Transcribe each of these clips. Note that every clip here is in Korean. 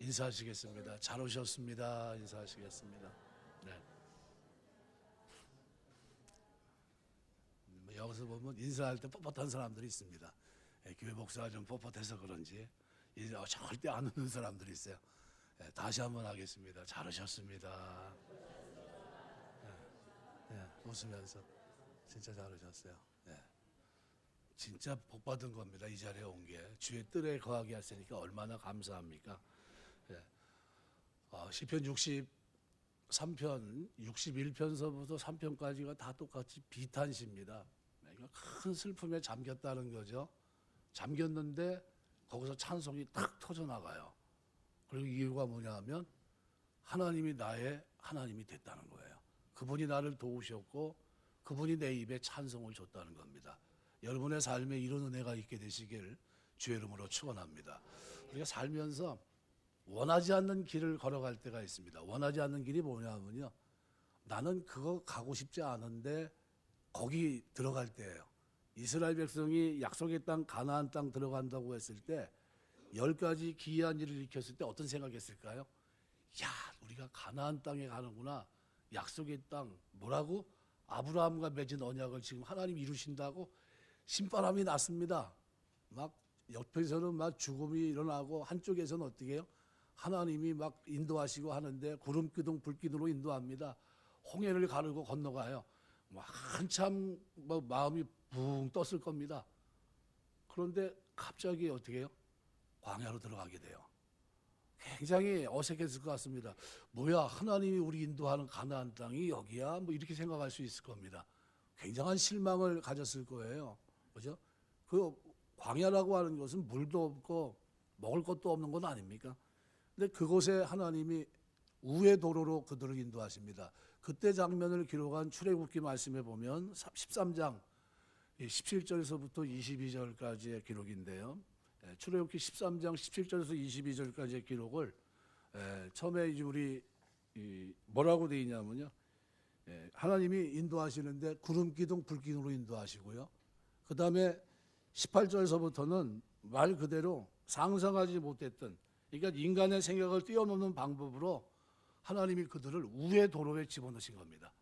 인사하시겠습니다. 잘 오셨습니다. 인사하시겠습니다. 네. 여기서 보면 인사할 때 뻣뻣한 사람들이 있습니다. 교회 목사가 좀 뻣뻣해서 그런지 절대 안 웃는 사람들이 있어요. 다시 한번 하겠습니다. 잘 오셨습니다. 웃으면서 진짜 잘 오셨어요. 진짜 복 받은 겁니다. 이 자리에 온 게 주의 뜰에 거하게 하시니까 얼마나 감사합니까? 시편 63편, 61편서부터 3편까지가 다 똑같이 비탄시입니다. 큰 슬픔에 잠겼다는 거죠. 잠겼는데 거기서 찬송이 탁 터져나가요. 그리고 이유가 뭐냐 하면 하나님이 나의 하나님이 됐다는 거예요. 그분이 나를 도우셨고 그분이 내 입에 찬송을 줬다는 겁니다. 여러분의 삶에 이런 은혜가 있게 되시길 주의 이름으로 축원합니다. 우리가 살면서 원하지 않는 길을 걸어갈 때가 있습니다. 원하지 않는 길이 뭐냐면요, 나는 그거 가고 싶지 않은데 거기 들어갈 때예요. 이스라엘 백성이 약속의 땅 가나안 땅 들어간다고 했을 때 10가지 기이한 일을 일으켰을 때 어떤 생각했을까요? 야, 우리가 가나안 땅에 가는구나. 약속의 땅 뭐라고? 아브라함과 맺은 언약을 지금 하나님이 이루신다고 신바람이 났습니다. 막 옆에서는 막 죽음이 일어나고 한쪽에서는 어떻게 해요? 하나님이 막 인도하시고 하는데 구름 기둥 불 기둥으로 인도합니다. 홍해를 가르고 건너가요. 막 한참 마음이 붕 떴을 겁니다. 그런데 갑자기 어떻게 해요? 광야로 들어가게 돼요. 굉장히 어색했을 것 같습니다. 뭐야, 하나님이 우리 인도하는 가나안 땅이 여기야? 뭐 이렇게 생각할 수 있을 겁니다. 굉장한 실망을 가졌을 거예요. 그죠? 그 광야라고 하는 것은 물도 없고 먹을 것도 없는 건 아닙니까? 근데 그곳에 하나님이 우회 도로로 그들을 인도하십니다. 그때 장면을 기록한 출애굽기 말씀에 보면 13장 17절에서부터 22절까지의 기록인데요. 출애굽기 13장 17절에서 22절까지의 기록을 처음에 이제 우리 뭐라고 되어 있냐면요, 하나님이 인도하시는데 구름 기둥 불 기둥으로 인도하시고요. 그 다음에 18절에서부터는 말 그대로 상상하지 못했던, 그러니까 인간의 생각을 뛰어넘는 방법으로 하나님이 그들을 우회 도로에 집어넣으신 겁니다.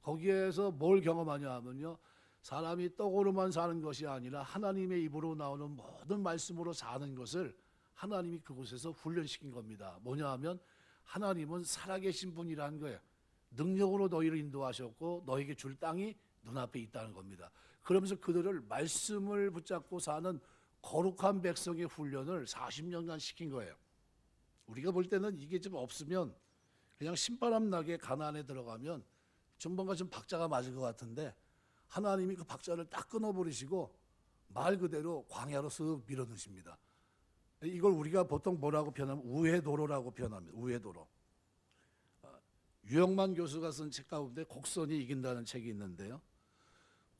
거기에서 뭘 경험하냐 하면요, 사람이 떡으로만 사는 것이 아니라 하나님의 입으로 나오는 모든 말씀으로 사는 것을 하나님이 그곳에서 훈련시킨 겁니다. 뭐냐 하면 하나님은 살아계신 분이라는 거예요. 능력으로 너희를 인도하셨고 너에게 줄 땅이 눈앞에 있다는 겁니다. 그러면서 그들을 말씀을 붙잡고 사는 거룩한 백성의 훈련을 40년간 시킨 거예요. 우리가 볼 때는 이게 좀 없으면 그냥 신바람 나게 가나안에 들어가면 좀 뭔가 좀 박자가 맞을 것 같은데 하나님이 그 박자를 딱 끊어버리시고 말 그대로 광야로 쓱 밀어넣으십니다. 이걸 우리가 보통 뭐라고 표현하면 우회도로라고 표현합니다. 우회도로. 유영만 교수가 쓴 책 가운데 곡선이 이긴다는 책이 있는데요.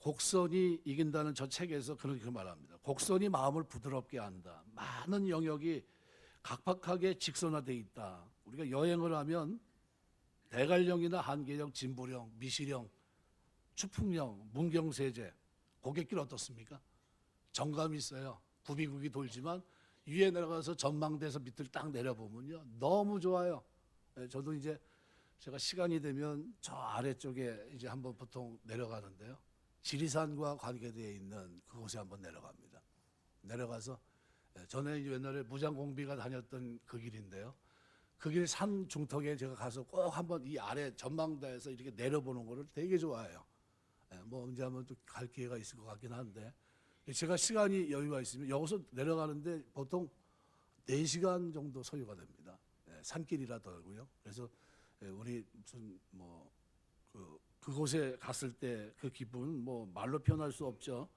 곡선이 이긴다는 저 책에서 그렇게 말합니다. 곡선이 마음을 부드럽게 한다. 많은 영역이 각박하게 직선화되어 있다. 우리가 여행을 하면 대관령이나 한계령, 진보령, 미시령, 추풍령, 문경세제, 고갯길 어떻습니까? 정감이 있어요. 굽이굽이 돌지만 위에 내려가서 전망대에서 밑을 딱 내려보면요, 너무 좋아요. 저도 이제 제가 시간이 되면 저 아래쪽에 이제 한번 보통 내려가는데요. 지리산과 관계되어 있는 그곳에 한번 내려갑니다. 내려가서 전에 옛날에 무장공비가 다녔던 그 길인데요. 그 길 산 중턱에 제가 가서 꼭 한번 이 아래 전망대에서 이렇게 내려보는 거를 되게 좋아해요. 뭐 언제 한번 또 갈 기회가 있을 것 같긴 한데, 제가 시간이 여유가 있으면 여기서 내려가는데 보통 4시간 정도 소요가 됩니다. 산길이라더라고요. 그래서 우리 무슨 뭐 그곳에 갔을 때 그 기분 뭐 말로 표현할 수 없죠.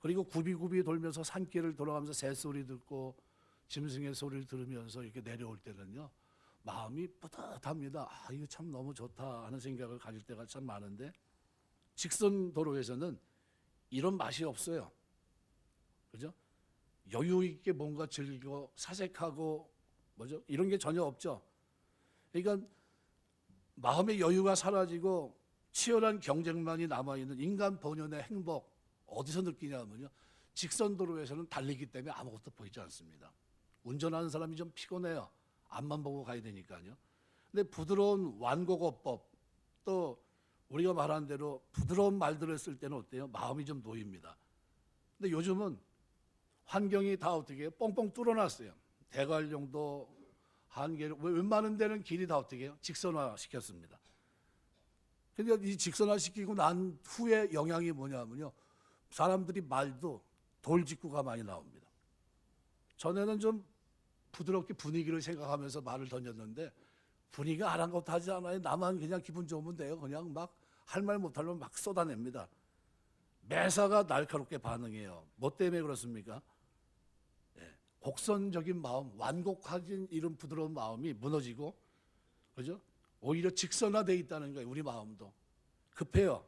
그리고 굽이굽이 돌면서 산길을 돌아가면서 새소리 듣고 짐승의 소리를 들으면서 이렇게 내려올 때는요, 마음이 뿌듯합니다. 아, 이거 참 너무 좋다 하는 생각을 가질 때가 참 많은데, 직선 도로에서는 이런 맛이 없어요. 그죠? 여유 있게 뭔가 즐기고 사색하고 뭐죠? 이런 게 전혀 없죠. 그러니까 마음의 여유가 사라지고 치열한 경쟁만이 남아있는 인간 본연의 행복, 어디서 느끼냐면요, 직선 도로에서는 달리기 때문에 아무것도 보이지 않습니다. 운전하는 사람이 좀 피곤해요. 앞만 보고 가야 되니까요. 근데 부드러운 완곡어법, 또 우리가 말한 대로 부드러운 말들을 쓸 때는 어때요? 마음이 좀 놓입니다. 근데 요즘은 환경이 다 어떻게 해요? 뻥뻥 뚫어놨어요. 대관령도 한계를, 웬만한 데는 길이 다 어떻게 해요? 직선화 시켰습니다. 근데 이 직선화 시키고 난 후에 영향이 뭐냐면요, 사람들이 말도 돌직구가 많이 나옵니다. 전에는 좀 부드럽게 분위기를 생각하면서 말을 던졌는데 분위기가 아랑곳하지 않아요. 나만 그냥 기분 좋으면 돼요. 그냥 막 할 말 못하려면 막 쏟아냅니다. 매사가 날카롭게 반응해요. 뭐 때문에 그렇습니까? 예, 곡선적인 마음, 완곡하진 이런 부드러운 마음이 무너지고, 그죠? 오히려 직선화되어 있다는 거예요. 우리 마음도 급해요.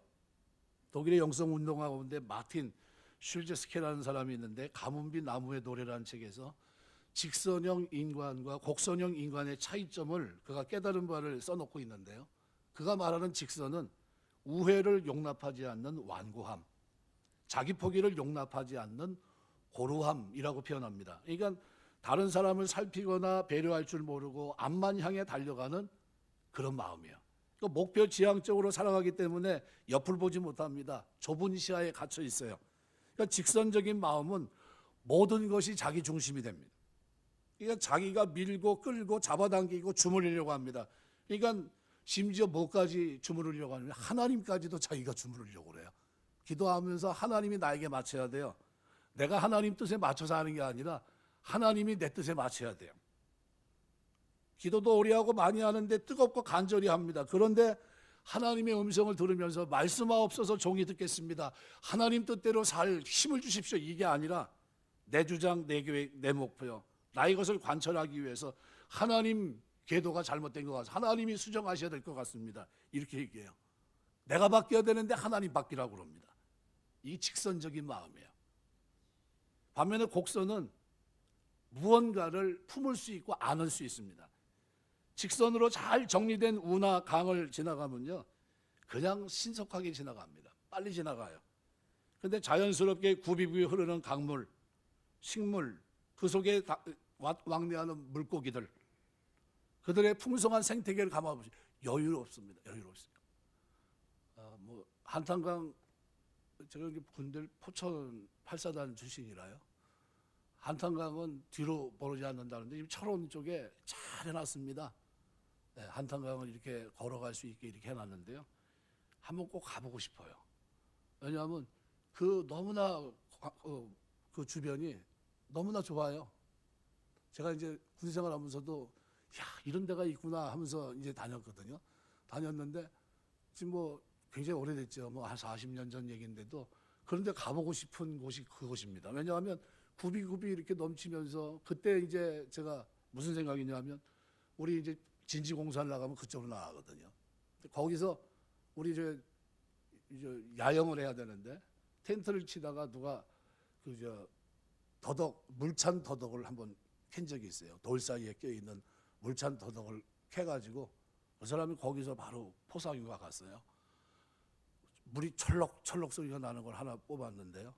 독일의 영성운동가 가운데 마틴 슐제스케라는 사람이 있는데 가뭄비 나무의 노래라는 책에서 직선형 인간과 곡선형 인간의 차이점을 그가 깨달은 바를 써놓고 있는데요. 그가 말하는 직선은 우회를 용납하지 않는 완고함, 자기 포기를 용납하지 않는 고루함이라고 표현합니다. 그러니까 다른 사람을 살피거나 배려할 줄 모르고 앞만 향해 달려가는 그런 마음이에요. 목표 지향적으로 살아가기 때문에 옆을 보지 못합니다. 좁은 시야에 갇혀 있어요. 그러니까 직선적인 마음은 모든 것이 자기 중심이 됩니다. 그러니까 자기가 밀고 끌고 잡아당기고 주물리려고 합니다. 그러니까 심지어 뭐까지 주물리려고 하냐면 하나님까지도 자기가 주물리려고 그래요. 기도하면서 하나님이 나에게 맞춰야 돼요. 내가 하나님 뜻에 맞춰서 하는 게 아니라 하나님이 내 뜻에 맞춰야 돼요. 기도도 오래하고 많이 하는데 뜨겁고 간절히 합니다. 그런데 하나님의 음성을 들으면서 말씀하옵소서 종이 듣겠습니다. 하나님 뜻대로 살 힘을 주십시오. 이게 아니라 내 주장, 내 계획, 내 목표요. 나의 것을 관철하기 위해서 하나님 궤도가 잘못된 것 같아서 하나님이 수정하셔야 될 것 같습니다. 이렇게 얘기해요. 내가 바뀌어야 되는데 하나님 바뀌라고 그럽니다. 이 직선적인 마음이에요. 반면에 곡선은 무언가를 품을 수 있고 안을 수 있습니다. 직선으로 잘 정리된 우나 강을 지나가면요, 그냥 신속하게 지나갑니다. 빨리 지나가요. 그런데 자연스럽게 굽이굽이 흐르는 강물, 식물, 그 속에 왕래하는 물고기들, 그들의 풍성한 생태계를 감아보시죠. 여유롭습니다. 여유롭습니다. 한탄강, 제가 군대 포천 8사단 출신이라요. 한탄강은 뒤로 보르지 않는다는데 지금 철원 쪽에 잘 해놨습니다. 네, 한탄강을 이렇게 걸어갈 수 있게 이렇게 해놨는데요. 한번 꼭 가보고 싶어요. 왜냐하면 그 너무나 그 주변이 너무나 좋아요. 제가 이제 군대 생활하면서도 야, 이런 데가 있구나 하면서 이제 다녔거든요. 다녔는데 지금 뭐 굉장히 오래됐죠. 뭐 한 40년 전 얘기인데도 그런데 가보고 싶은 곳이 그곳입니다. 왜냐하면 굽이굽이 이렇게 넘치면서 그때 이제 제가 무슨 생각이냐면 우리 이제 진지공사를 나가면 그쪽으로 나가거든요. 거기서 우리 이제 야영을 해야 되는데 텐트를 치다가 누가 더덕, 물찬 더덕을 한번 캔 적이 있어요. 돌 사이에 껴있는 물찬 더덕을 캐가지고 그 사람이 거기서 바로 포상휴가 갔어요. 물이 철럭철럭 소리가 나는 걸 하나 뽑았는데요.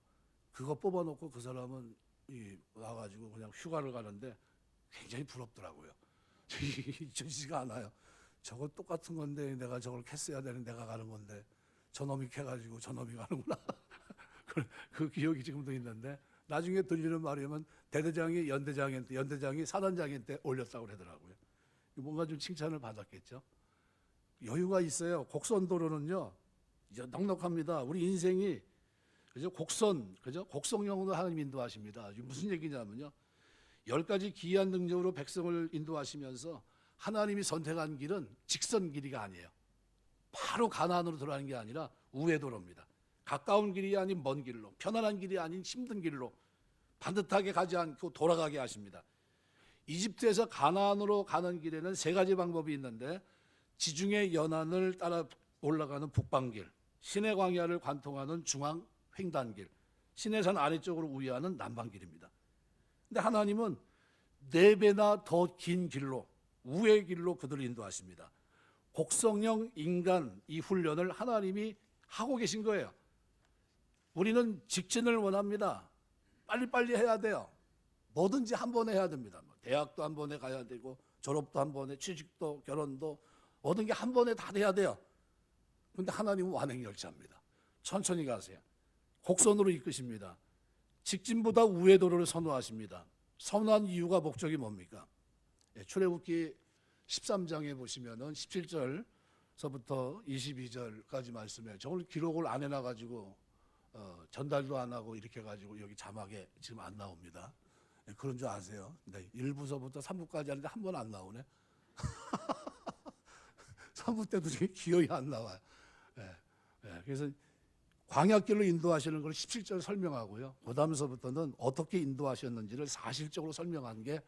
그거 뽑아놓고 그 사람은 와가지고 그냥 휴가를 가는데 굉장히 부럽더라고요. 잊혀지지가 않아요. 저거 똑같은 건데 내가 저걸 캤어야 되는 내가 가는 건데 저놈이 캐가지고 저놈이 가는구나. 그 기억이 지금도 있는데 나중에 들리는 말이면 대대장이 연대장이 사단장한테 올렸다고 그러더라고요. 뭔가 좀 칭찬을 받았겠죠. 여유가 있어요. 곡선도로는요, 이제 넉넉합니다. 우리 인생이 그죠? 곡선, 그죠? 곡성형으로 하나님 인도하십니다. 무슨 얘기냐면요, 10가지 기이한 능력으로 백성을 인도하시면서 하나님이 선택한 길은 직선 길이가 아니에요. 바로 가나안으로 들어가는 게 아니라 우회도로입니다. 가까운 길이 아닌 먼 길로, 편안한 길이 아닌 힘든 길로 반듯하게 가지 않고 돌아가게 하십니다. 이집트에서 가나안으로 가는 길에는 3가지 방법이 있는데 지중해 연안을 따라 올라가는 북방길, 시내 광야를 관통하는 중앙 횡단길, 시내산 아래쪽으로 우회하는 남방길입니다. 근데 하나님은 4배나 더 긴 길로, 우회 길로 그들을 인도하십니다. 곡성형 인간 이 훈련을 하나님이 하고 계신 거예요. 우리는 직진을 원합니다. 빨리빨리 해야 돼요. 뭐든지 한 번에 해야 됩니다. 대학도 한 번에 가야 되고 졸업도 한 번에, 취직도 결혼도 모든 게 한 번에 다 돼야 돼요. 그런데 하나님은 완행열차입니다. 천천히 가세요. 곡선으로 이끄십니다. 직진보다 우회도로를 선호하십니다. 선호한 이유가, 목적이 뭡니까? 출애굽기 13장에 보시면은 17절서부터 22절까지 말씀에, 저걸 기록을 안 해놔가지고 전달도 안 하고 이렇게 해가지고 여기 자막에 지금 안 나옵니다. 그런 줄 아세요? 네, 1부서부터 3부까지 하는데 한 번 안 나오네. 3부 때도 지금 기억이 안 나와요. 그래서 광야길로 인도하시는 걸 17절 설명하고요. 그 다음서부터는 어떻게 인도하셨는지를 사실적으로 설명한 게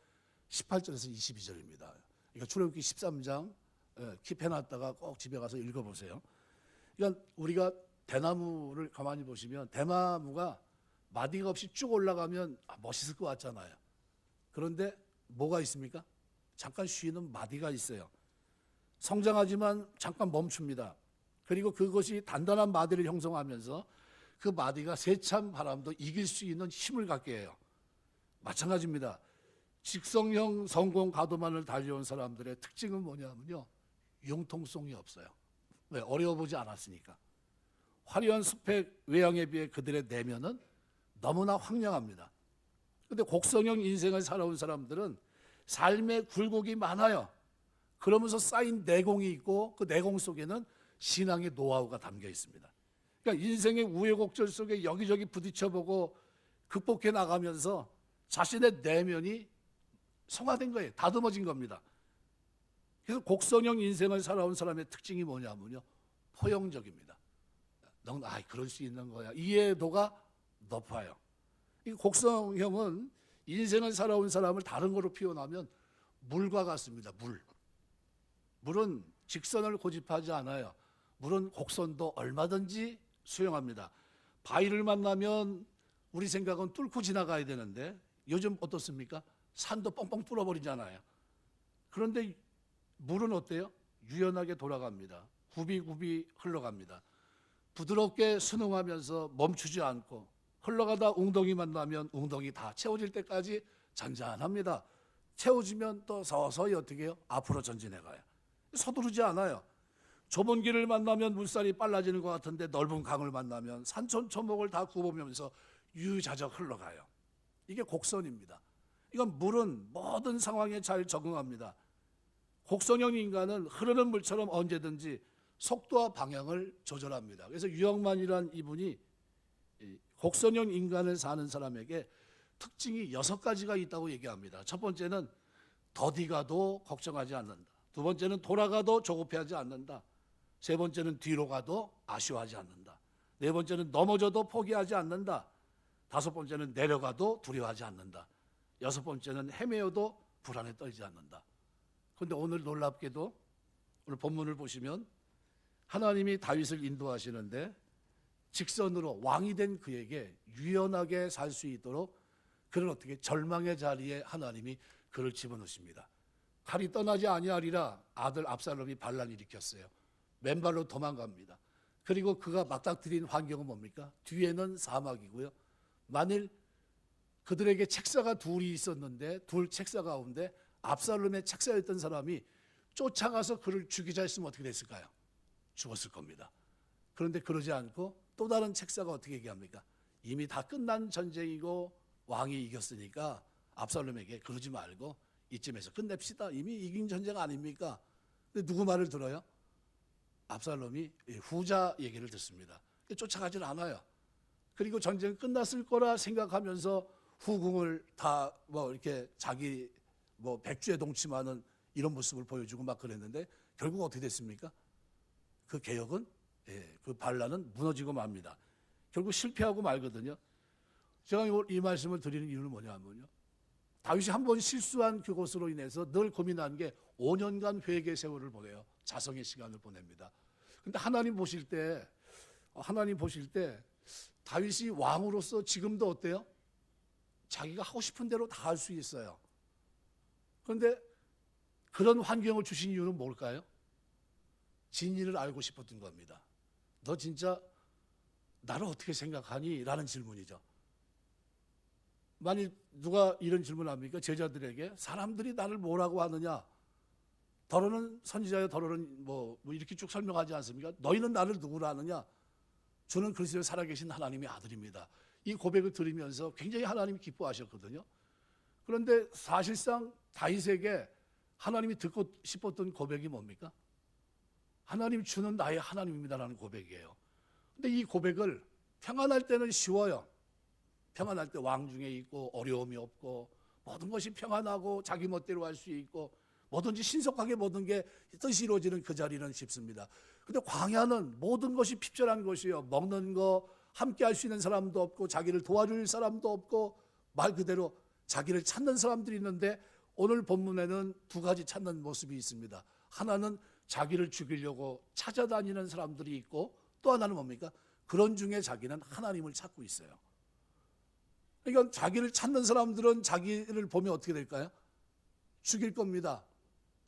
18절에서 22절입니다. 그러니까 출애굽기 13장 킵해놨다가 꼭 집에 가서 읽어보세요. 그러니까 우리가 대나무를 가만히 보시면 대나무가 마디가 없이 쭉 올라가면 멋있을 것 같잖아요. 그런데 뭐가 있습니까? 잠깐 쉬는 마디가 있어요. 성장하지만 잠깐 멈춥니다. 그리고 그것이 단단한 마디를 형성하면서 그 마디가 세찬 바람도 이길 수 있는 힘을 갖게 해요. 마찬가지입니다. 직성형 성공 가도만을 달려온 사람들의 특징은 뭐냐면요, 융통성이 없어요. 왜? 어려워보지 않았으니까. 화려한 스펙 외양에 비해 그들의 내면은 너무나 황량합니다. 그런데 곡성형 인생을 살아온 사람들은 삶의 굴곡이 많아요. 그러면서 쌓인 내공이 있고 그 내공 속에는 신앙의 노하우가 담겨 있습니다. 그러니까 인생의 우여곡절 속에 여기저기 부딪혀보고 극복해 나가면서 자신의 내면이 성화된 거예요. 다듬어진 겁니다. 그래서 곡성형 인생을 살아온 사람의 특징이 뭐냐면요, 포용적입니다. 넌 그럴 수 있는 거야. 이해도가 높아요. 이 곡성형은 인생을 살아온 사람을 다른 거로 표현하면 물과 같습니다. 물은 직선을 고집하지 않아요. 물은 곡선도 얼마든지 수용합니다. 바위를 만나면 우리 생각은 뚫고 지나가야 되는데 요즘 어떻습니까? 산도 뻥뻥 뚫어버리잖아요. 그런데 물은 어때요? 유연하게 돌아갑니다. 굽이굽이 흘러갑니다. 부드럽게 순응하면서 멈추지 않고 흘러가다 웅덩이 만나면 웅덩이 다 채워질 때까지 잔잔합니다. 채워지면 또 서서히 어떻게 해요? 앞으로 전진해가요. 서두르지 않아요. 좁은 길을 만나면 물살이 빨라지는 것 같은데 넓은 강을 만나면 산천초목을 다 굽어보면서 유유자적 흘러가요. 이게 곡선입니다. 이건 물은 모든 상황에 잘 적응합니다. 곡선형 인간은 흐르는 물처럼 언제든지 속도와 방향을 조절합니다. 그래서 유영만이라는 이분이 곡선형 인간을 사는 사람에게 특징이 6가지가 있다고 얘기합니다. 첫 번째는 더디 가도 걱정하지 않는다. 두 번째는 돌아가도 조급해하지 않는다. 세 번째는 뒤로 가도 아쉬워하지 않는다. 네 번째는 넘어져도 포기하지 않는다. 다섯 번째는 내려가도 두려워하지 않는다. 여섯 번째는 헤매어도 불안에 떨지 않는다. 그런데 오늘 놀랍게도 오늘 본문을 보시면 하나님이 다윗을 인도하시는데 직선으로 왕이 된 그에게 유연하게 살 수 있도록 그를 어떻게 절망의 자리에 하나님이 그를 집어넣으십니다. 칼이 떠나지 아니하리라 아들 압살롬이 반란을 일으켰어요. 맨발로 도망갑니다. 그리고 그가 맞닥뜨린 환경은 뭡니까? 뒤에는 사막이고요. 만일 그들에게 책사가 둘이 있었는데 둘 책사 가운데 압살롬의 책사였던 사람이 쫓아가서 그를 죽이자 했으면 어떻게 됐을까요? 죽었을 겁니다. 그런데 그러지 않고 또 다른 책사가 어떻게 얘기합니까? 이미 다 끝난 전쟁이고 왕이 이겼으니까 압살롬에게 그러지 말고 이쯤에서 끝냅시다. 이미 이긴 전쟁 아닙니까? 근데 누구 말을 들어요? 압살롬이 후자 얘기를 듣습니다. 쫓아가질 않아요. 그리고 전쟁 끝났을 거라 생각하면서 후궁을 다 이렇게 자기 백주에 동침하는 이런 모습을 보여주고 막 그랬는데 결국 어떻게 됐습니까? 그 개혁은 그 반란은 무너지고 맙니다. 결국 실패하고 말거든요. 제가 이 말씀을 드리는 이유는 뭐냐면요, 다윗이 한 번 실수한 그것으로 인해서 늘 고민한 게 5년간 회개 세월을 보내요. 자성의 시간을 보냅니다. 근데 하나님 보실 때 다윗이 왕으로서 지금도 어때요? 자기가 하고 싶은 대로 다 할 수 있어요. 그런데 그런 환경을 주신 이유는 뭘까요? 진리를 알고 싶었던 겁니다. 너 진짜 나를 어떻게 생각하니? 라는 질문이죠. 만일 누가 이런 질문을 합니까? 제자들에게 사람들이 나를 뭐라고 하느냐? 더러는 선지자여 더러는 뭐 이렇게 쭉 설명하지 않습니까? 너희는 나를 누구라 하느냐? 저는 그리스도의 살아계신 하나님의 아들입니다. 이 고백을 들으면서 굉장히 하나님이 기뻐하셨거든요. 그런데 사실상 다윗에게 하나님이 듣고 싶었던 고백이 뭡니까? 하나님 주는 나의 하나님입니다라는 고백이에요. 근데 이 고백을 평안할 때는 쉬워요. 평안할 때 왕중에 있고 어려움이 없고 모든 것이 평안하고 자기 멋대로 할 수 있고 뭐든지 신속하게 모든 게 뜻이 이루어지는 그 자리는 쉽습니다. 근데 광야는 모든 것이 핍절한 것이요. 먹는 거 함께 할 수 있는 사람도 없고 자기를 도와줄 사람도 없고 말 그대로 자기를 찾는 사람들이 있는데 오늘 본문에는 두 가지 찾는 모습이 있습니다. 하나는 자기를 죽이려고 찾아다니는 사람들이 있고 또 하나는 뭡니까? 그런 중에 자기는 하나님을 찾고 있어요. 그러니까 자기를 찾는 사람들은 자기를 보면 어떻게 될까요? 죽일 겁니다.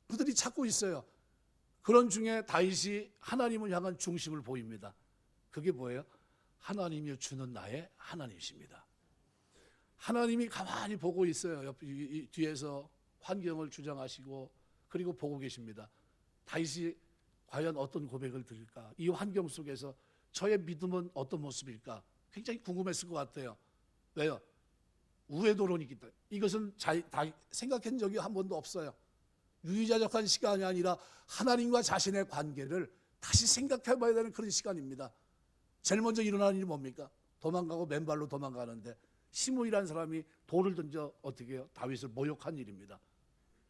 그들이 찾고 있어요. 그런 중에 다윗이 하나님을 향한 중심을 보입니다. 그게 뭐예요? 하나님이 주는 나의 하나님이십니다. 하나님이 가만히 보고 있어요. 뒤에서 환경을 주장하시고 그리고 보고 계십니다. 다윗이 과연 어떤 고백을 드릴까? 이 환경 속에서 저의 믿음은 어떤 모습일까? 굉장히 궁금했을 것 같아요. 왜요? 우회도론이기 때문에. 이것은 다 생각한 적이 한 번도 없어요. 유의자적한 시간이 아니라 하나님과 자신의 관계를 다시 생각해 봐야 되는 그런 시간입니다. 제일 먼저 일어나는 일이 뭡니까? 도망가고 맨발로 도망가는데 시므이라는 사람이 돌을 던져 어떻게 해요? 다윗을 모욕한 일입니다.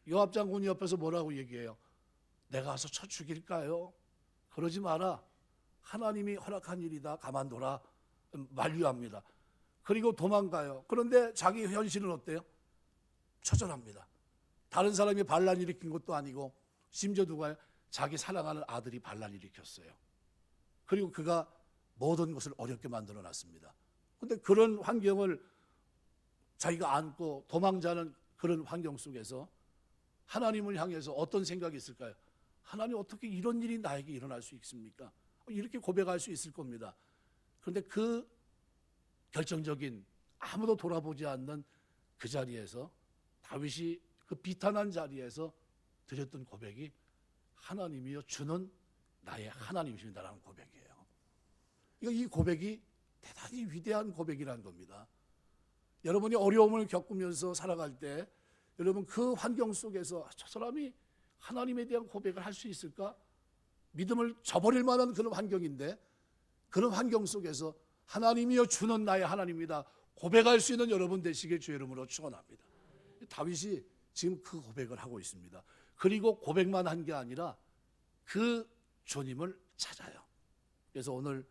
요압 장군이 옆에서 뭐라고 얘기해요? 내가 와서 쳐 죽일까요? 그러지 마라. 하나님이 허락한 일이다. 가만둬라. 만류합니다. 그리고 도망가요. 그런데 자기 현실은 어때요? 처절합니다. 다른 사람이 반란 일으킨 것도 아니고 심지어 누가요? 자기 사랑하는 아들이 반란 일으켰어요. 그리고 그가 모든 것을 어렵게 만들어놨습니다. 그런데 그런 환경을 자기가 안고 도망자는 그런 환경 속에서 하나님을 향해서 어떤 생각이 있을까요? 하나님 어떻게 이런 일이 나에게 일어날 수 있습니까? 이렇게 고백할 수 있을 겁니다. 그런데 그 결정적인 아무도 돌아보지 않는 그 자리에서 다윗이 그 비탄한 자리에서 드렸던 고백이 하나님이여 주는 나의 하나님이십니다라는 고백이에요. 이 고백이 대단히 위대한 고백이라는 겁니다. 여러분이 어려움을 겪으면서 살아갈 때 여러분 그 환경 속에서 저 사람이 하나님에 대한 고백을 할 수 있을까? 믿음을 저버릴 만한 그런 환경인데 그런 환경 속에서 하나님이여 주는 나의 하나님이다 고백할 수 있는 여러분 되시길 주의 이름으로 축원합니다. 다윗이 지금 그 고백을 하고 있습니다. 그리고 고백만 한 게 아니라 그 주님을 찾아요. 그래서 오늘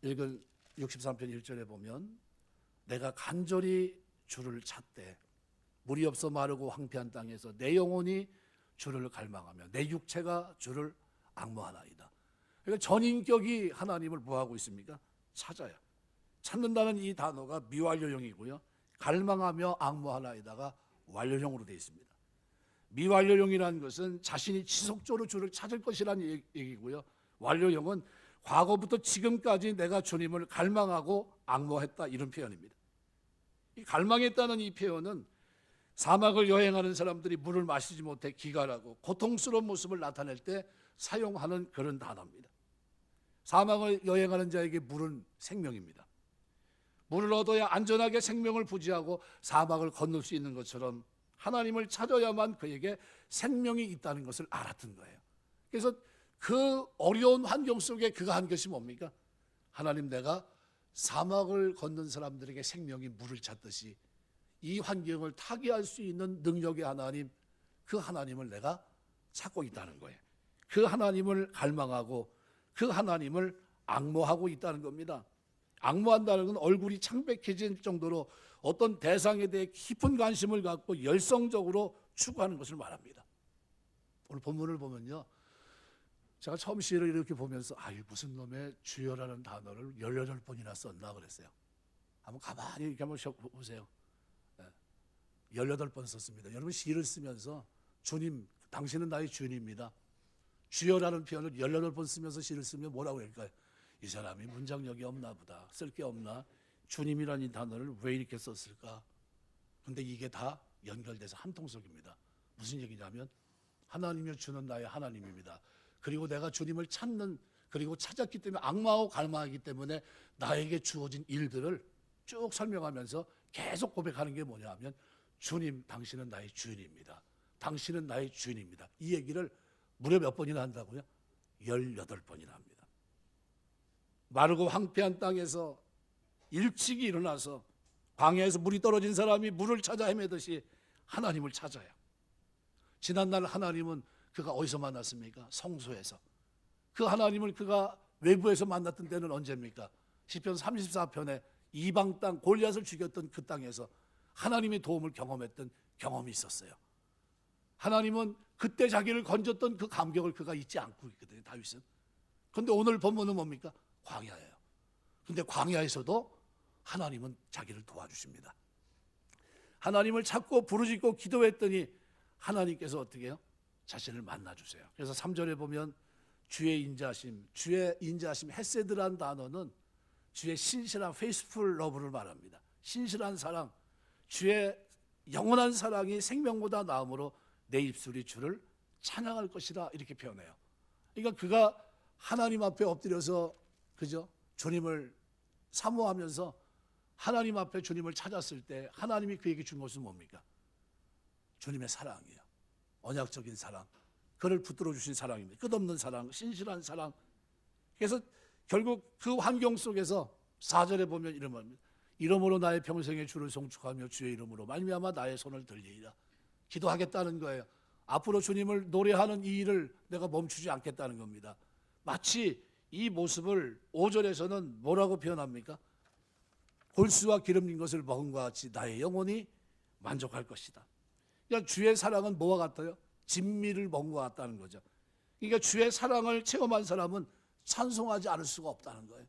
읽은 63편 1절에 보면 내가 간절히 주를 찾되 물이 없어 마르고 황폐한 땅에서 내 영혼이 주를 갈망하며 내 육체가 주를 앙모하나이다. 그러니까 전인격이 하나님을 뭐하고 있습니까? 찾아요. 찾는다는 이 단어가 미완료형이고요. 갈망하며 앙모하나이다가 완료형으로 되어 있습니다. 미완료형이라는 것은 자신이 지속적으로 주를 찾을 것이라는 얘기고요. 완료형은 과거부터 지금까지 내가 주님을 갈망하고 앙모했다 이런 표현입니다. 이 갈망했다는 이 표현은 사막을 여행하는 사람들이 물을 마시지 못해 기갈하고 고통스러운 모습을 나타낼 때 사용하는 그런 단어입니다. 사막을 여행하는 자에게 물은 생명입니다. 물을 얻어야 안전하게 생명을 부지하고 사막을 건널 수 있는 것처럼 하나님을 찾아야만 그에게 생명이 있다는 것을 알았던 거예요. 그래서 그 어려운 환경 속에 그가 한 것이 뭡니까? 하나님, 내가 사막을 걷는 사람들에게 생명이 물을 찾듯이 이 환경을 타개할 수 있는 능력의 하나님, 그 하나님을 내가 찾고 있다는 거예요. 그 하나님을 갈망하고 그 하나님을 앙모하고 있다는 겁니다. 앙모한다는 건 얼굴이 창백해질 정도로 어떤 대상에 대해 깊은 관심을 갖고 열성적으로 추구하는 것을 말합니다. 오늘 본문을 보면요, 제가 처음 시를 이렇게 보면서 무슨 놈의 주여라는 단어를 18번이나 썼나 그랬어요. 한번 가만히 이렇게 한번 보세요. 18번 썼습니다. 여러분 시를 쓰면서 주님, 당신은 나의 주인입니다. 주여라는 표현을 18번 쓰면서 시를 쓰면 뭐라고 할까요? 이 사람이 문장력이 없나 보다. 쓸 게 없나? 주님이라는 이 단어를 왜 이렇게 썼을까? 근데 이게 다 연결돼서 한 통속입니다. 무슨 얘기냐면 하나님이 주는 나의 하나님입니다. 그리고 내가 주님을 찾는, 그리고 찾았기 때문에 악마하고 갈망하기 때문에 나에게 주어진 일들을 쭉 설명하면서 계속 고백하는 게 뭐냐 하면 주님, 당신은 나의 주인입니다. 당신은 나의 주인입니다. 이 얘기를 무려 몇 번이나 한다고요? 18번이나 합니다. 마르고 황폐한 땅에서 일찍이 일어나서 광야에서 물이 떨어진 사람이 물을 찾아 헤매듯이 하나님을 찾아요. 지난날 하나님은 그가 어디서 만났습니까? 성소에서. 그 하나님을 그가 외부에서 만났던 때는 언제입니까? 시편 34편에 이방 땅 골리앗을 죽였던 그 땅에서 하나님의 도움을 경험했던 경험이 있었어요. 하나님은 그때 자기를 건졌던 그 감격을 그가 잊지 않고 있거든요, 다윗은. 그런데 오늘 본문은 뭡니까? 광야예요. 그런데 광야에서도 하나님은 자기를 도와주십니다. 하나님을 찾고 부르짖고 기도했더니 하나님께서 어떻게 해요? 자신을 만나주세요. 그래서 3절에 보면 주의 인자하심, 헤세드란 단어는 주의 신실한 페이스풀 러브를 말합니다. 신실한 사랑, 주의 영원한 사랑이 생명보다 나음으로 내 입술이 주를 찬양할 것이다, 이렇게 표현해요. 그러니까 그가 하나님 앞에 엎드려서 그죠? 주님을 사모하면서 하나님 앞에 주님을 찾았을 때 하나님이 그에게 준 것은 뭡니까? 주님의 사랑이에요. 언약적인 사랑, 그를 붙들어 주신 사랑입니다. 끝없는 사랑, 신실한 사랑. 그래서 결국 그 환경 속에서 4절에 보면 이런 말입니다. 이러므로 나의 평생에 주를 송축하며 주의 이름으로 말미암아 나의 손을 들리리라. 기도하겠다는 거예요. 앞으로 주님을 노래하는 이 일을 내가 멈추지 않겠다는 겁니다. 마치 이 모습을 5절에서는 뭐라고 표현합니까? 골수와 기름진 것을 먹은 것 같이 나의 영혼이 만족할 것이다. 그러니까 주의 사랑은 뭐와 같아요? 진미를 먹은 것 같다는 거죠. 그러니까 주의 사랑을 체험한 사람은 찬송하지 않을 수가 없다는 거예요.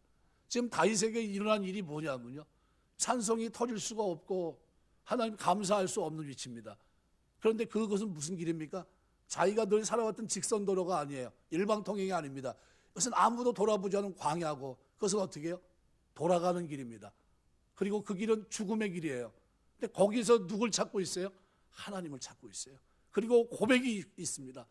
지금 다윗에게 일어난 일이 뭐냐면요, 찬송이 터질 수가 없고 하나님 감사할 수 없는 위치입니다. 그런데 그것은 무슨 길입니까? 자기가 늘 살아왔던 직선도로가 아니에요. 일방통행이 아닙니다. 그것은 아무도 돌아보지 않은 광야고, 그것은 어떻게 해요? 돌아가는 길입니다. 그리고 그 길은 죽음의 길이에요. 근데 거기서 누굴 찾고 있어요? 하나님을 찾고 있어요. 그리고 고백이 있습니다.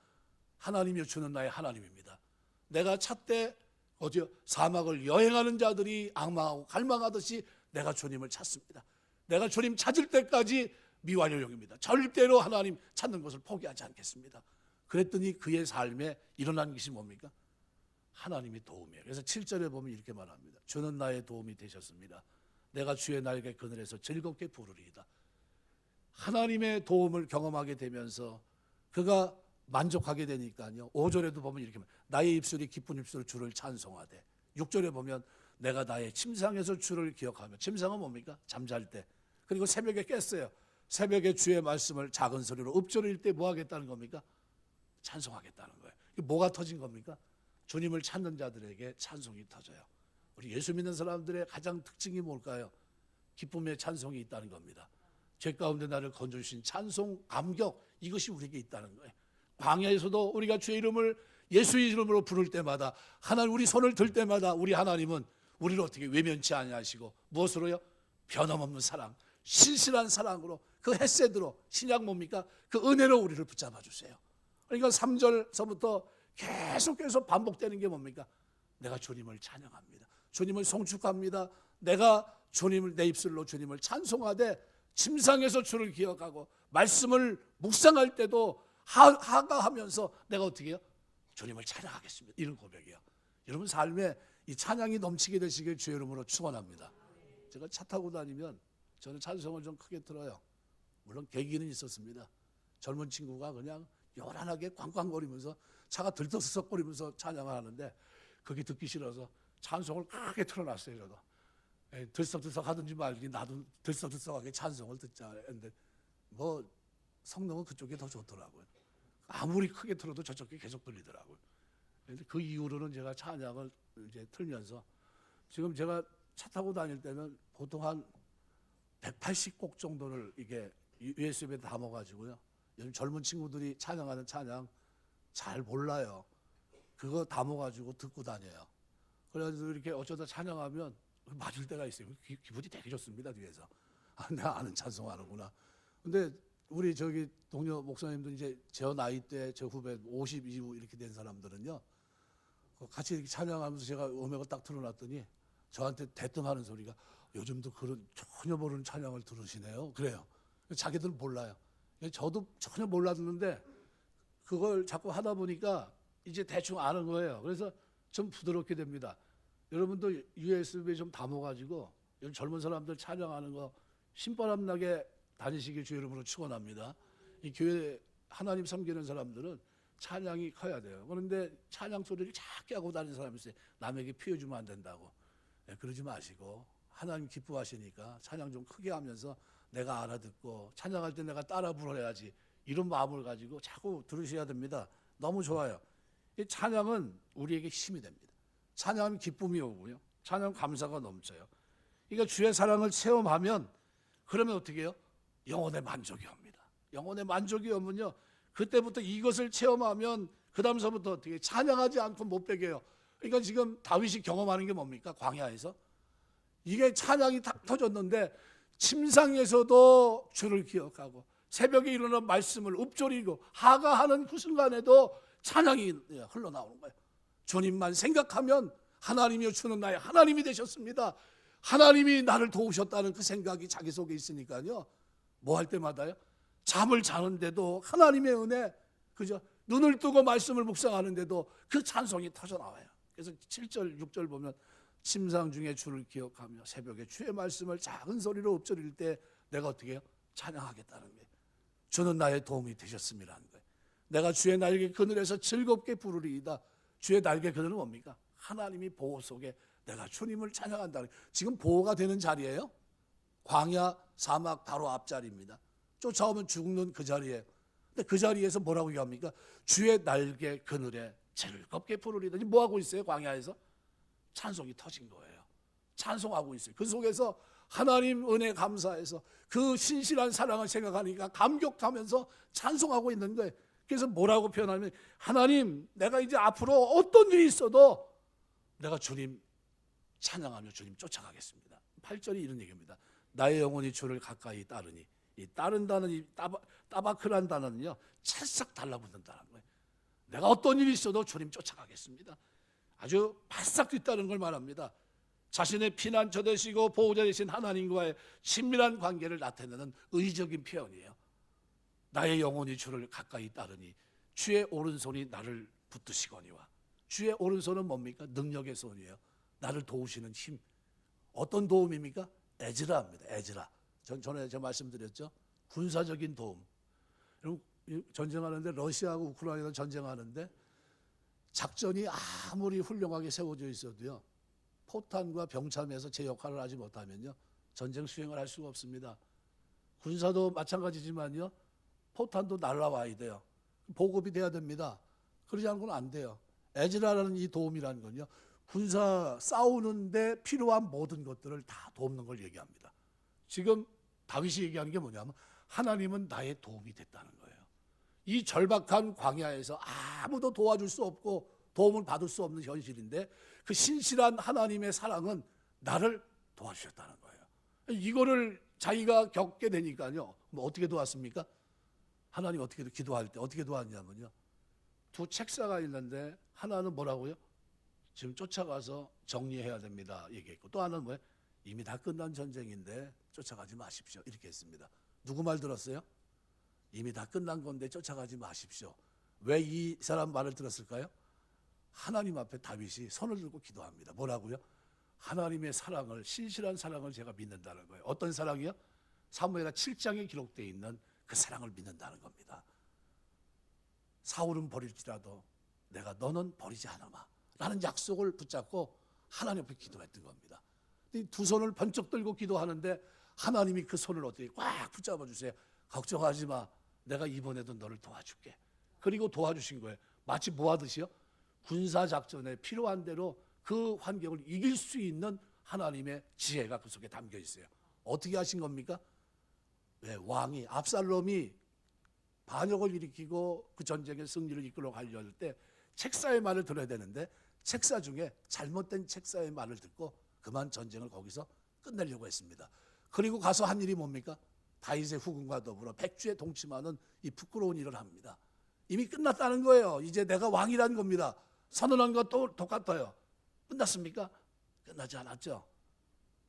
하나님이 주는 나의 하나님입니다. 내가 찾되 어디요? 사막을 여행하는 자들이 악망하고 갈망하듯이 내가 주님을 찾습니다. 내가 주님 찾을 때까지 미완료용입니다. 절대로 하나님 찾는 것을 포기하지 않겠습니다. 그랬더니 그의 삶에 일어난 것이 뭡니까? 하나님이 도움이에요. 그래서 7절에 보면 이렇게 말합니다. 주는 나의 도움이 되셨습니다. 내가 주의 날개 그늘에서 즐겁게 부르리이다. 하나님의 도움을 경험하게 되면서 그가 만족하게 되니까요. 5절에도 보면 이렇게 말합니다. 나의 입술이 기쁜 입술로 주를 찬송하되. 6절에 보면 내가 나의 침상에서 주를 기억하며. 침상은 뭡니까? 잠잘 때. 그리고 새벽에 깼어요. 새벽에 주의 말씀을 작은 소리로 읊조릴 때 뭐 하겠다는 겁니까? 찬송하겠다는 거예요. 뭐가 터진 겁니까? 주님을 찾는 자들에게 찬송이 터져요. 우리 예수 믿는 사람들의 가장 특징이 뭘까요? 기쁨의 찬송이 있다는 겁니다. 죄 가운데 나를 건져주신 찬송, 감격, 이것이 우리에게 있다는 거예요. 광야에서도 우리가 주의 이름을 예수의 이름으로 부를 때마다, 하나님 우리 손을 들 때마다 우리 하나님은 우리를 어떻게 외면치 아니하시고 무엇으로요? 변함없는 사랑, 신실한 사랑으로, 그 헤세드로, 신약 뭡니까? 그 은혜로 우리를 붙잡아 주세요. 그러니까 3절서부터 계속해서 반복되는 게 뭡니까? 내가 주님을 찬양합니다. 주님을 송축합니다. 내가 주님을 내 입술로 주님을 찬송하되 침상에서 주를 기억하고 말씀을 묵상할 때도 하가하면서 내가 어떻게 해요? 주님을 찬양하겠습니다. 이런 고백이에요. 여러분 삶에 이 찬양이 넘치게 되시길 주의 이름으로 축원합니다. 제가 차 타고 다니면 저는 찬송을 좀 크게 틀어요. 물론 계기는 있었습니다. 젊은 친구가 그냥 요란하게 꽝꽝거리면서 차가 들썩거리면서 찬양을 하는데 그게 듣기 싫어서 찬송을 크게 틀어놨어요. 저도 들썩들썩 하든지 말든지 나도 들썩들썩하게 찬송을 듣자 했는데 뭐 성능은 그쪽이 더 좋더라고요. 아무리 크게 틀어도 저쪽이 계속 들리더라고요. 그런데 그 이후로는 제가 찬양을 이제 틀면서 지금 제가 차 타고 다닐 때는 보통 한 180곡 정도를 이게 USB에 담아가지고요. 요즘 젊은 친구들이 찬양하는 찬양 잘 몰라요. 그거 담아가지고 듣고 다녀요. 그래가지고 이렇게 어쩌다 찬양하면 맞을 때가 있어요. 기분이 되게 좋습니다. 뒤에서. 아, 내가 아는 찬송하는구나. 근데 우리 저기 동료 목사님들 이제 저 나이 때 저 후배 50 이후 이렇게 된 사람들은요, 같이 이렇게 찬양하면서 제가 음악을 딱 틀어놨더니 저한테 대뜸하는 소리가 요즘도 그런 전혀 모르는 찬양을 들으시네요. 그래요. 자기들은 몰라요. 저도 전혀 몰랐는데 그걸 자꾸 하다 보니까 이제 대충 아는 거예요. 그래서 좀 부드럽게 됩니다. 여러분도 USB에 좀 담아가지고 요즘 젊은 사람들 찬양하는 거 신바람 나게 다니시길 주 이름으로 축원합니다. 이 교회 하나님 섬기는 사람들은 찬양이 커야 돼요. 그런데 찬양 소리를 작게 하고 다니는 사람이 있어요. 남에게 피워주면 안 된다고. 네, 그러지 마시고 하나님 기뻐하시니까 찬양 좀 크게 하면서 내가 알아듣고 찬양할 때 내가 따라 불러야지, 이런 마음을 가지고 자꾸 들으셔야 됩니다. 너무 좋아요. 이 찬양은 우리에게 힘이 됩니다. 찬양은 기쁨이 오고요, 찬양 감사가 넘쳐요. 그러니까 주의 사랑을 체험하면 그러면 어떻게 해요? 영혼의 만족이 옵니다. 영혼의 만족이 오면요, 그때부터 이것을 체험하면 그 다음서부터 어떻게 찬양하지 않고 못 베겨요. 그러니까 지금 다윗이 경험하는 게 뭡니까? 광야에서 이게 찬양이 탁 터졌는데 침상에서도 주를 기억하고 새벽에 일어나 말씀을 읊조리고 하가하는 그 순간에도 찬양이 흘러나오는 거예요. 주님만 생각하면 하나님이여 주는 나의 하나님이 되셨습니다. 하나님이 나를 도우셨다는 그 생각이 자기 속에 있으니까요, 뭐 할 때마다요, 잠을 자는데도 하나님의 은혜, 그죠? 눈을 뜨고 말씀을 묵상하는데도 그 찬송이 터져나와요. 그래서 7절 6절 보면 침상 중에 주를 기억하며 새벽에 주의 말씀을 작은 소리로 읊조릴 때 내가 어떻게 해요? 찬양하겠다는 거예요. 주는 나의 도움이 되셨음이라는 거예요. 내가 주의 날개 그늘에서 즐겁게 부르리이다. 주의 날개 그늘은 뭡니까? 하나님이 보호 속에 내가 주님을 찬양한다는 거예요. 지금 보호가 되는 자리예요. 광야 사막 바로 앞자리입니다. 쫓아오면 죽는 그 자리에, 근데 그 자리에서 뭐라고 얘기합니까? 주의 날개 그늘에 즐겁게 부르리다. 뭐 하고 있어요? 광야에서 찬송이 터진 거예요. 찬송하고 있어요. 그 속에서 하나님 은혜 감사해서 그 신실한 사랑을 생각하니까 감격하면서 찬송하고 있는 거예요. 그래서 뭐라고 표현하면, 하나님 내가 이제 앞으로 어떤 일이 있어도 내가 주님 찬양하며 주님 쫓아가겠습니다. 8절이 이런 얘기입니다. 나의 영혼이 주를 가까이 따르니, 이 따른다는 이 따바크란 단어는요, 찰싹 달라붙는다는 거예요. 내가 어떤 일이 있어도 주님 쫓아가겠습니다. 아주 바싹 뒤따르는 걸 말합니다. 자신의 피난처 되시고 보호자 되신 하나님과의 친밀한 관계를 나타내는 의적인 표현이에요. 나의 영혼이 주를 가까이 따르니 주의 오른손이 나를 붙드시거니와. 주의 오른손은 뭡니까? 능력의 손이에요. 나를 도우시는 힘. 어떤 도움입니까? 에즈라입니다. 에즈라. 전에 제가 말씀드렸죠. 군사적인 도움. 전쟁하는데, 러시아하고 우크라이나 전쟁하는데 작전이 아무리 훌륭하게 세워져 있어도요, 포탄과 병참에서 제 역할을 하지 못하면요, 전쟁 수행을 할 수가 없습니다. 군사도 마찬가지지만요, 포탄도 날라와야 돼요. 보급이 돼야 됩니다. 그러지 않고는 안 돼요. 에즈라라는 이 도움이라는 건요, 군사 싸우는데 필요한 모든 것들을 다 돕는 걸 얘기합니다. 지금 다윗이 얘기하는 게 뭐냐면, 하나님은 나의 도움이 됐다는 거예요. 이 절박한 광야에서 아무도 도와줄 수 없고 도움을 받을 수 없는 현실인데 그 신실한 하나님의 사랑은 나를 도와주셨다는 거예요. 이거를 자기가 겪게 되니까요, 뭐 어떻게 도왔습니까? 하나님 어떻게 기도할 때 어떻게 도왔냐면요, 두 책사가 있는데 하나는 뭐라고요? 지금 쫓아가서 정리해야 됩니다 얘기했고, 또 하나는 뭐예요? 이미 다 끝난 전쟁인데 쫓아가지 마십시오 이렇게 했습니다. 누구 말 들었어요? 이미 다 끝난 건데 쫓아가지 마십시오. 왜 이 사람 말을 들었을까요? 하나님 앞에 다윗이 손을 들고 기도합니다. 뭐라고요? 하나님의 사랑을, 신실한 사랑을 제가 믿는다는 거예요. 어떤 사랑이요? 사무엘하 7장에 기록되어 있는 그 사랑을 믿는다는 겁니다. 사울은 버릴지라도 내가 너는 버리지 않으마 라는 약속을 붙잡고 하나님 앞에 기도했던 겁니다. 두 손을 번쩍 들고 기도하는데 하나님이 그 손을 어떻게 꽉 붙잡아 주세요. 걱정하지 마, 내가 이번에도 너를 도와줄게. 그리고 도와주신 거예요. 마치 뭐 하듯이요? 군사작전에 필요한 대로 그 환경을 이길 수 있는 하나님의 지혜가 그 속에 담겨 있어요. 어떻게 하신 겁니까? 네, 왕이, 압살롬이 반역을 일으키고 그 전쟁의 승리를 이끌어 가려고 할 때 책사의 말을 들어야 되는데 책사 중에 잘못된 책사의 말을 듣고 그만 전쟁을 거기서 끝내려고 했습니다. 그리고 가서 한 일이 뭡니까? 다윗의 후궁과 더불어 백주에 동침하는 이 부끄러운 일을 합니다. 이미 끝났다는 거예요. 이제 내가 왕이라는 겁니다. 선언한 것도 똑같아요. 끝났습니까? 끝나지 않았죠.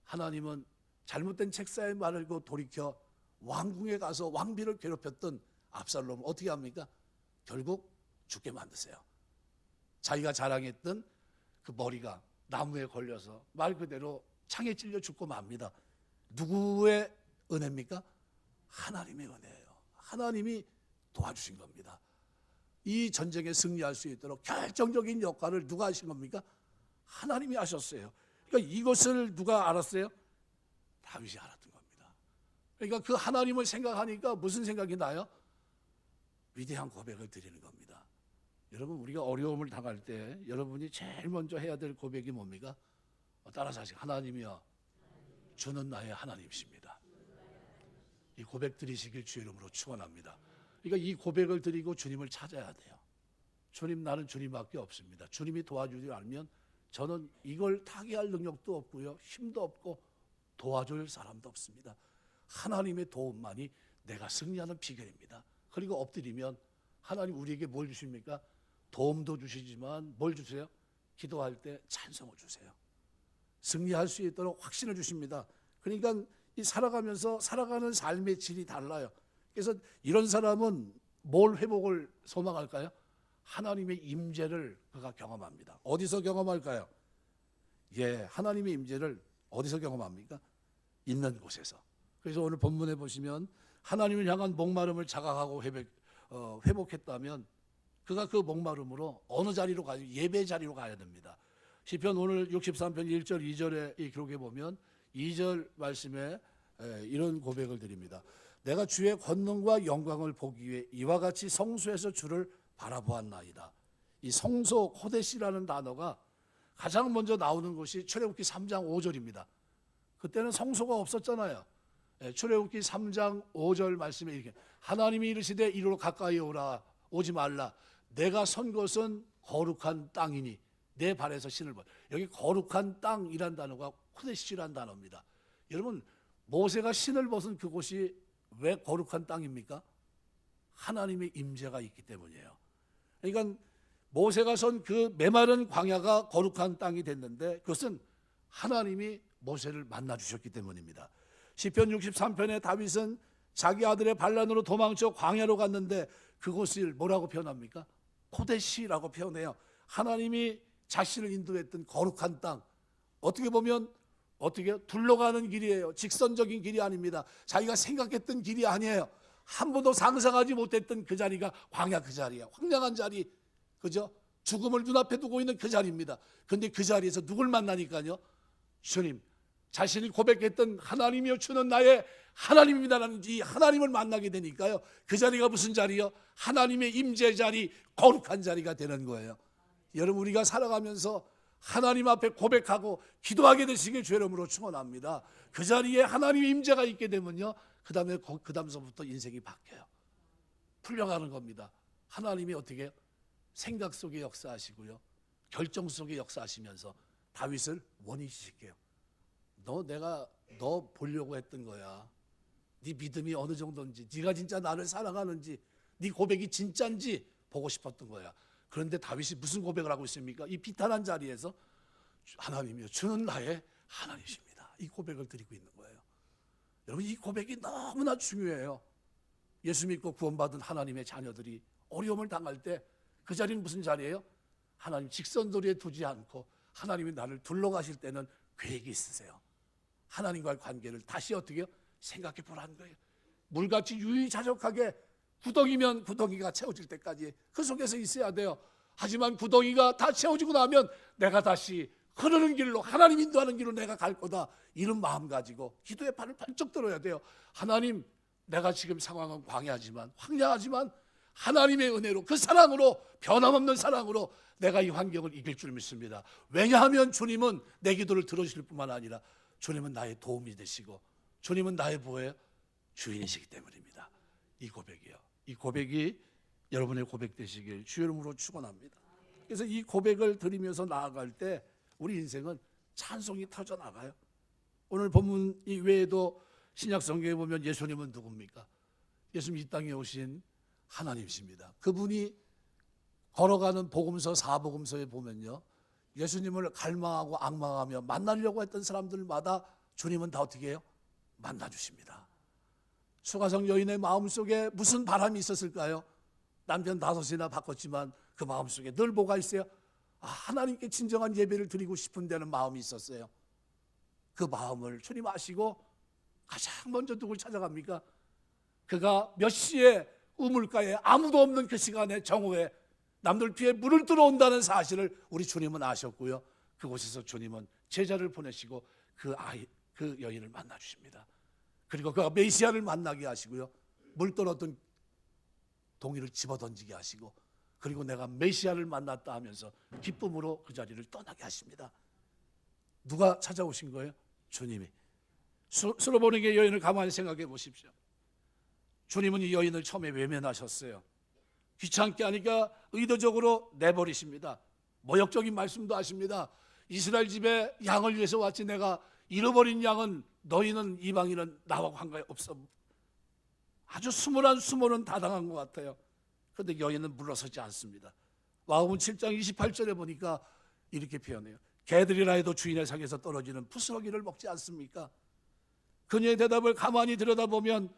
하나님은 잘못된 책사에 말고 돌이켜 왕궁에 가서 왕비를 괴롭혔던 압살롬을 어떻게 합니까? 결국 죽게 만드세요. 자기가 자랑했던 그 머리가 나무에 걸려서 말 그대로 창에 찔려 죽고 맙니다. 누구의 은혜입니까? 하나님의 은혜예요. 하나님이 도와주신 겁니다. 이 전쟁에 승리할 수 있도록 결정적인 역할을 누가 하신 겁니까? 하나님이 하셨어요. 그러니까 이것을 누가 알았어요? 다윗이 알았던 겁니다. 그러니까 그 하나님을 생각하니까 무슨 생각이 나요? 위대한 고백을 드리는 겁니다. 여러분, 우리가 어려움을 당할 때 여러분이 제일 먼저 해야 될 고백이 뭡니까? 따라서 하시고, 하나님이여, 주는 나의 하나님이십니다. 이 고백 드리시길 주의 이름으로 축원합니다. 그러니까 이 고백을 드리고 주님을 찾아야 돼요. 주님, 나는 주님밖에 없습니다. 주님이 도와주지 않으면 저는 이걸 타개할 능력도 없고요, 힘도 없고 도와줄 사람도 없습니다. 하나님의 도움만이 내가 승리하는 비결입니다. 그리고 엎드리면 하나님 우리에게 뭘 주십니까? 도움도 주시지만 뭘 주세요? 기도할 때 찬송을 주세요. 승리할 수 있도록 확신을 주십니다. 그러니까 이 살아가면서 살아가는 삶의 질이 달라요. 그래서 이런 사람은 뭘 회복을 소망할까요? 하나님의 임재를 그가 경험합니다. 어디서 경험할까요? 하나님의 임재를 어디서 경험합니까? 있는 곳에서. 그래서 오늘 본문에 보시면 하나님을 향한 목마름을 자각하고 회복했다면 그가 그 목마름으로 어느 자리로 가요? 예배 자리로 가야 됩니다. 시편 오늘 63편 1절 2절에 이 기록에 보면 2절 말씀에 이런 고백을 드립니다. 내가 주의 권능과 영광을 보기 위해 이와 같이 성소에서 주를 바라보았나이다. 이 성소 코데시라는 단어가 가장 먼저 나오는 것이 출애굽기 3장 5절입니다. 그때는 성소가 없었잖아요. 출애굽기 3장 5절 말씀에 이렇게 하나님이 이르시되 이리로 가까이 오지 말라. 내가 선 곳은 거룩한 땅이니 내 발에서 신을 벗. 여기 거룩한 땅이란 단어가 코데시라는 단어입니다. 여러분, 모세가 신을 벗은 그곳이 왜 거룩한 땅입니까? 하나님의 임재가 있기 때문이에요. 그러니까 모세가 선 그 메마른 광야가 거룩한 땅이 됐는데 그것은 하나님이 모세를 만나 주셨기 때문입니다. 시편 63편에 다윗은 자기 아들의 반란으로 도망쳐 광야로 갔는데 그곳을 뭐라고 표현합니까? 코데시라고 표현해요. 하나님이 자신을 인도했던 거룩한 땅. 어떻게 보면 둘러가는 길이에요. 직선적인 길이 아닙니다. 자기가 생각했던 길이 아니에요. 한 번도 상상하지 못했던 그 자리가 광야 그 자리예요. 황량한 자리, 그죠? 죽음을 눈앞에 두고 있는 그 자리입니다. 그런데 그 자리에서 누굴 만나니까요? 주님, 자신이 고백했던 하나님이여 주는 나의 하나님입니다라는 이 하나님을 만나게 되니까요. 그 자리가 무슨 자리요? 하나님의 임재 자리, 거룩한 자리가 되는 거예요. 여러분, 우리가 살아가면서 하나님 앞에 고백하고 기도하게 되시길 주의 이름으로 축원합니다. 그 자리에 하나님의 임재가 있게 되면요, 그 다음서부터 인생이 바뀌어요. 풀려가는 겁니다. 하나님이 어떻게 해요? 생각 속에 역사하시고요, 결정 속에 역사하시면서 다윗을 원위시킬게요. 내가 너 보려고 했던 거야. 네 믿음이 어느 정도인지, 네가 진짜 나를 사랑하는지, 네 고백이 진짜인지 보고 싶었던 거야. 그런데 다윗이 무슨 고백을 하고 있습니까? 이 비탄한 자리에서 하나님이여 주는 나의 하나님이십니다. 이 고백을 드리고 있는 거예요. 여러분, 이 고백이 너무나 중요해요. 예수 믿고 구원받은 하나님의 자녀들이 어려움을 당할 때 그 자리는 무슨 자리예요? 하나님 직선도리에 두지 않고 하나님이 나를 둘러가실 때는 계획이 있으세요. 하나님과의 관계를 다시 어떻게 해요? 생각해 보라는 거예요. 물같이 유유자적하게 구덩이면 구덩이가 채워질 때까지 그 속에서 있어야 돼요. 하지만 구덩이가 다 채워지고 나면 내가 다시 흐르는 길로, 하나님 인도하는 길로 내가 갈 거다, 이런 마음 가지고 기도의 발을 번쩍 들어야 돼요. 하나님, 내가 지금 상황은 광야지만, 황량하지만 하나님의 은혜로, 그 사랑으로, 변함없는 사랑으로 내가 이 환경을 이길 줄 믿습니다. 왜냐하면 주님은 내 기도를 들어주실 뿐만 아니라 주님은 나의 도움이 되시고 주님은 나의 뭐예요? 주인이시기 때문입니다. 이 고백이요, 이 고백이 여러분의 고백 되시길 주의 이름으로 축원합니다. 그래서 이 고백을 드리면서 나아갈 때 우리 인생은 찬송이 터져나가요. 오늘 본문 이외에도 신약 성경에 보면 예수님은 누굽니까? 예수님 이 땅에 오신 하나님이십니다. 그분이 걸어가는 복음서 4복음서에 보면요, 예수님을 갈망하고 앙망하며 만나려고 했던 사람들마다 주님은 다 어떻게 해요? 만나주십니다. 수가성 여인의 마음속에 무슨 바람이 있었을까요? 남편 5이나 바꿨지만 그 마음속에 늘 뭐가 있어요? 하나님께 진정한 예배를 드리고 싶은 데는 마음이 있었어요. 그 마음을 주님 아시고 가장 먼저 누굴 찾아갑니까? 그가 몇 시에 우물가에 아무도 없는 그 시간에 정오에 남들 뒤에 물을 들어온다는 사실을 우리 주님은 아셨고요, 그곳에서 주님은 제자를 보내시고 그 여인을 만나 주십니다. 그리고 그가 메시아를 만나게 하시고요, 물 떨었던 동이를 집어던지게 하시고, 그리고 내가 메시아를 만났다 하면서 기쁨으로 그 자리를 떠나게 하십니다. 누가 찾아오신 거예요? 주님이. 수로보니게 여인을 가만히 생각해 보십시오. 주님은 이 여인을 처음에 외면하셨어요. 귀찮게 하니까 의도적으로 내버리십니다. 모욕적인 말씀도 하십니다. 이스라엘 집에 양을 위해서 왔지 내가 잃어버린 양은 너희는 이방인은 나와 관계 없어. 아주 수모란 수모는 다 당한 것 같아요. 그런데 여인은 물러서지 않습니다. 마가복음 7장 28절에 보니까 이렇게 표현해요. 개들이라 해도 주인의 상에서 떨어지는 부스러기를 먹지 않습니까? 그녀의 대답을 가만히 들여다보면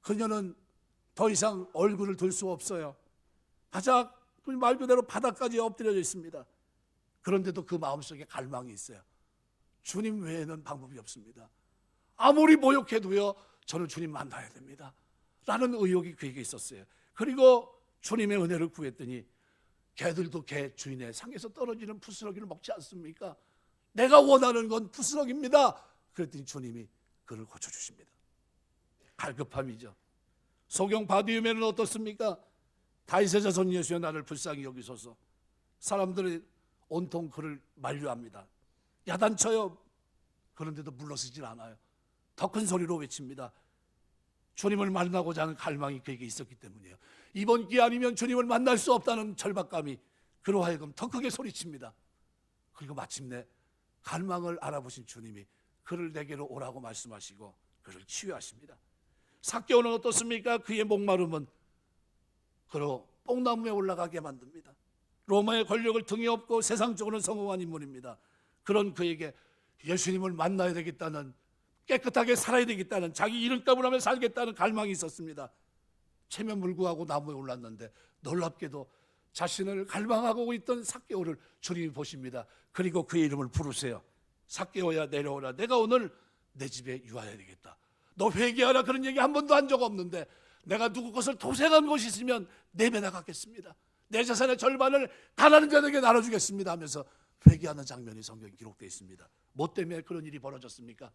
그녀는 더 이상 얼굴을 들 수 없어요. 바짝 말 그대로 바닥까지 엎드려져 있습니다. 그런데도 그 마음속에 갈망이 있어요. 주님 외에는 방법이 없습니다. 아무리 모욕해도요, 저는 주님 만나야 됩니다 라는 의욕이 그에게 있었어요. 그리고 주님의 은혜를 구했더니 개들도 개 주인의 상에서 떨어지는 부스러기를 먹지 않습니까? 내가 원하는 건 부스러기입니다. 그랬더니 주님이 그를 고쳐주십니다. 갈급함이죠. 소경 바디메는 어떻습니까? 다윗의 자손 예수여 나를 불쌍히 여기소서. 사람들이 온통 그를 만류합니다. 야단쳐요. 그런데도 물러서질 않아요. 더 큰 소리로 외칩니다. 주님을 만나고자 하는 갈망이 그에게 있었기 때문이에요. 이번 기회 아니면 주님을 만날 수 없다는 절박감이 그로 하여금 더 크게 소리칩니다. 그리고 마침내 갈망을 알아보신 주님이 그를 내게로 오라고 말씀하시고 그를 치유하십니다. 삭개오는 어떻습니까? 그의 목마름은 그로 뽕나무에 올라가게 만듭니다. 로마의 권력을 등에 업고 세상적으로는 성공한 인물입니다. 그런 그에게 예수님을 만나야 되겠다는, 깨끗하게 살아야 되겠다는, 자기 이름값을 하며 살겠다는 갈망이 있었습니다. 체면불구하고 나무에 올랐는데 놀랍게도 자신을 갈망하고 있던 삭개오를 주님이 보십니다. 그리고 그의 이름을 부르세요. 삭개오야 내려오라. 내가 오늘 내 집에 유하여야 되겠다. 너 회개하라. 그런 얘기 한 번도 한 적 없는데 내가 누구 것을 도생한 것이 있으면 내배나 갖겠습니다. 내 자산의 절반을 가난한 자에게 나눠주겠습니다 하면서 회개하는 장면이 성경에 기록되어 있습니다. 뭐 때문에 그런 일이 벌어졌습니까?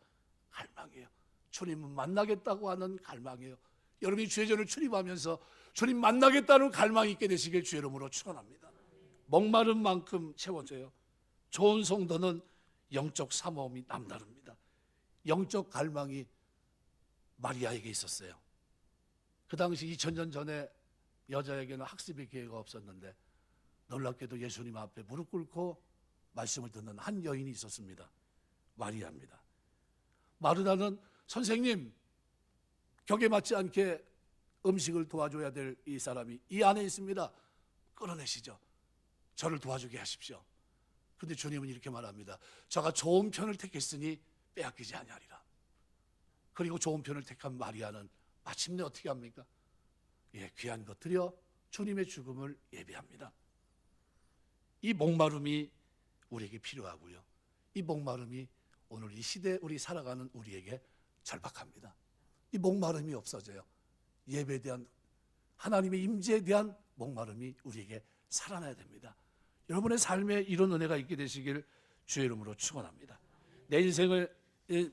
갈망이에요. 주님을 만나겠다고 하는 갈망이에요. 여러분이 주의전을 출입하면서 주님 만나겠다는 갈망이 있게 되시길 주의 이름으로 축원합니다. 목마른 만큼 채워져요. 좋은 성도는 영적 사모함이 남다릅니다. 영적 갈망이 마리아에게 있었어요. 그 당시 2000년 전에 여자에게는 학습의 기회가 없었는데 놀랍게도 예수님 앞에 무릎 꿇고 말씀을 듣는 한 여인이 있었습니다. 마리아입니다. 마르다는 선생님, 격에 맞지 않게 음식을 도와줘야 될 이 사람이 이 안에 있습니다. 끌어내시죠. 저를 도와주게 하십시오. 그런데 주님은 이렇게 말합니다. 저가 좋은 편을 택했으니 빼앗기지 아니하리라. 그리고 좋은 편을 택한 마리아는 마침내 어떻게 합니까? 귀한 것들이여 주님의 죽음을 예배합니다. 이 목마름이 우리에게 필요하고요. 이 목마름이 오늘 이 시대에 우리 살아가는 우리에게 절박합니다. 이 목마름이 없어져요. 예배에 대한, 하나님의 임재에 대한 목마름이 우리에게 살아나야 됩니다. 여러분의 삶에 이런 은혜가 있게 되시길 주의 이름으로 축원합니다. 내 인생을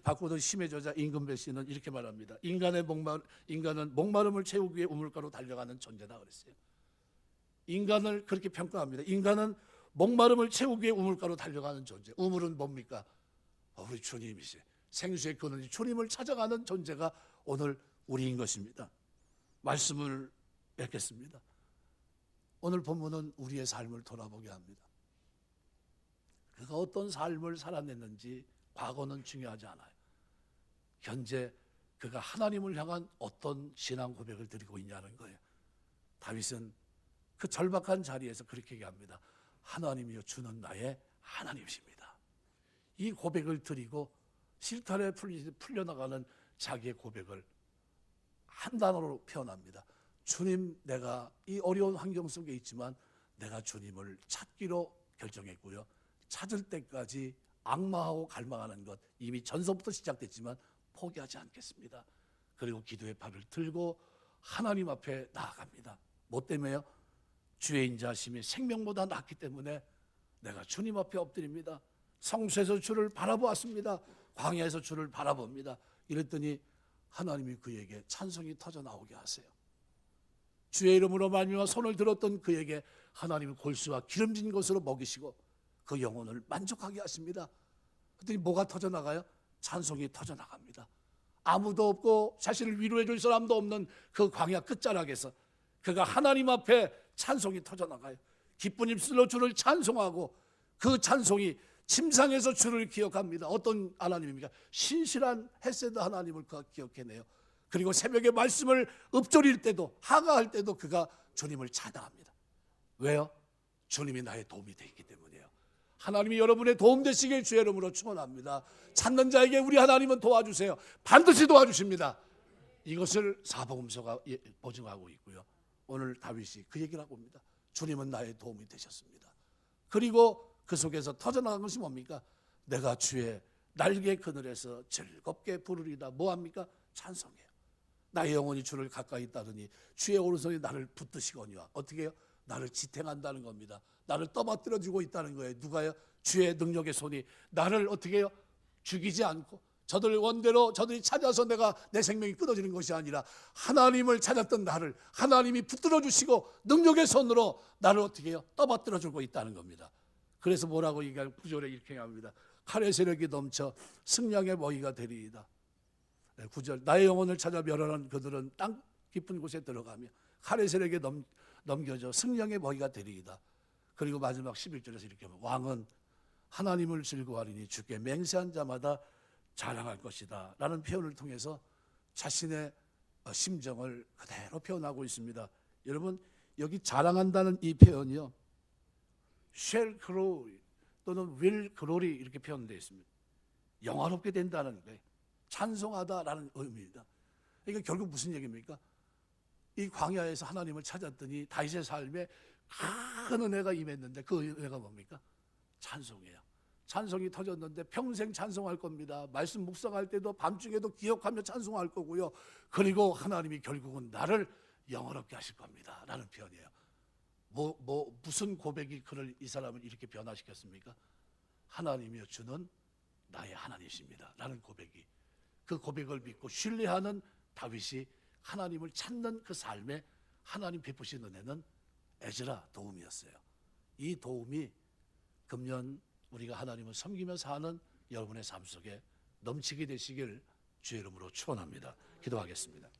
바꾸던 심의 저자 임금배 씨는 이렇게 말합니다. 인간은 목마름을 채우기 위해 우물가로 달려가는 존재다 그랬어요. 인간을 그렇게 평가합니다. 인간은 목마름을 채우기 위해 우물가로 달려가는 존재. 우물은 뭡니까? 우리 주님이시. 생수의 근원이 주님을 찾아가는 존재가 오늘 우리인 것입니다. 말씀을 맺겠습니다. 오늘 본문은 우리의 삶을 돌아보게 합니다. 그가 어떤 삶을 살아냈는지 과거는 중요하지 않아요. 현재 그가 하나님을 향한 어떤 신앙 고백을 드리고 있냐는 거예요. 다윗은 그 절박한 자리에서 그렇게 얘기합니다. 하나님이여 주는 나의 하나님이십니다. 이 고백을 드리고 실타래 풀려나가는 자기의 고백을 한 단어로 표현합니다. 주님, 내가 이 어려운 환경 속에 있지만 내가 주님을 찾기로 결정했고요. 찾을 때까지 악마하고 갈망하는 것 이미 전서부터 시작됐지만 포기하지 않겠습니다. 그리고 기도의 팔을 들고 하나님 앞에 나아갑니다. 뭐 때문에요? 주의 인자하심이 생명보다 낫기 때문에 내가 주님 앞에 엎드립니다. 성소에서 주를 바라보았습니다. 광야에서 주를 바라봅니다. 이랬더니 하나님이 그에게 찬송이 터져 나오게 하세요. 주의 이름으로 말미암아 손을 들었던 그에게 하나님이 골수와 기름진 것으로 먹이시고 그 영혼을 만족하게 하십니다. 그랬더니 뭐가 터져 나가요? 찬송이 터져 나갑니다. 아무도 없고 자신을 위로해 줄 사람도 없는 그 광야 끝자락에서 그가 하나님 앞에 찬송이 터져 나가요. 기쁜 입술로 주를 찬송하고 그 찬송이 침상에서 주를 기억합니다. 어떤 하나님입니까? 신실한 헤세드 하나님을 그가 기억해내요. 그리고 새벽에 말씀을 읊조릴 때도 하가할 때도 그가 주님을 찬양합니다. 왜요? 주님이 나의 도움이 되기 때문이에요. 하나님이 여러분의 도움 되시길 주의 이름으로 축원합니다. 찾는 자에게 우리 하나님은 도와주세요. 반드시 도와주십니다. 이것을 사복음서가 보증하고 있고요. 오늘 다윗이 그 얘기를 하고 있습니다. 주님은 나의 도움이 되셨습니다. 그리고 그 속에서 터져나간 것이 뭡니까? 내가 주의 날개 그늘에서 즐겁게 부르리다. 뭐합니까? 찬송해요. 나의 영혼이 주를 가까이 있다더니 주의 오른손이 나를 붙드시거니와 어떻게 해요? 나를 지탱한다는 겁니다. 나를 떠받들어주고 있다는 거예요. 누가요? 주의 능력의 손이 나를 어떻게 해요? 죽이지 않고 저들 원대로 저들이 찾아서 내가 내 생명이 끊어지는 것이 아니라 하나님을 찾았던 나를 하나님이 붙들어 주시고 능력의 손으로 나를 어떻게 해요? 떠받들어 주고 있다는 겁니다. 그래서 뭐라고 얘기할 9절에 이렇게 합니다. 칼의 세력이 넘쳐 승량의 먹이가 되리이다. 9절 나의 영혼을 찾아 멸하는 그들은 땅 깊은 곳에 들어가며 칼의 세력에 넘겨져 승량의 먹이가 되리이다. 그리고 마지막 11절에서 이렇게 하면 왕은 하나님을 즐거워하리니 주께 맹세한 자마다 자랑할 것이다 라는 표현을 통해서 자신의 심정을 그대로 표현하고 있습니다. 여러분 여기 자랑한다는 이 표현이요 shall glory 또는 will glory 이렇게 표현되어 있습니다. 영화롭게 된다는 거예요. 찬송하다라는 의미입니다. 그러니까 결국 무슨 얘기입니까? 이 광야에서 하나님을 찾았더니 다윗의 삶에 큰 은혜가 임했는데 그 은혜가 뭡니까? 찬송이에요. 찬송이 터졌는데 평생 찬송할 겁니다. 말씀 묵상할 때도 밤중에도 기억하며 찬송할 거고요. 그리고 하나님이 결국은 나를 영화롭게 하실 겁니다 라는 표현이에요. 무슨 고백이 그를 이 사람을 이렇게 변화시켰습니까? 하나님이여 주는 나의 하나님이십니다 라는 고백이 그 고백을 믿고 신뢰하는 다윗이 하나님을 찾는 그 삶에 하나님 베푸신 은혜는 에즈라 도움이었어요. 이 도움이 금년 우리가 하나님을 섬기며 사는 여러분의 삶 속에 넘치게 되시길 주의 이름으로 축원합니다. 기도하겠습니다.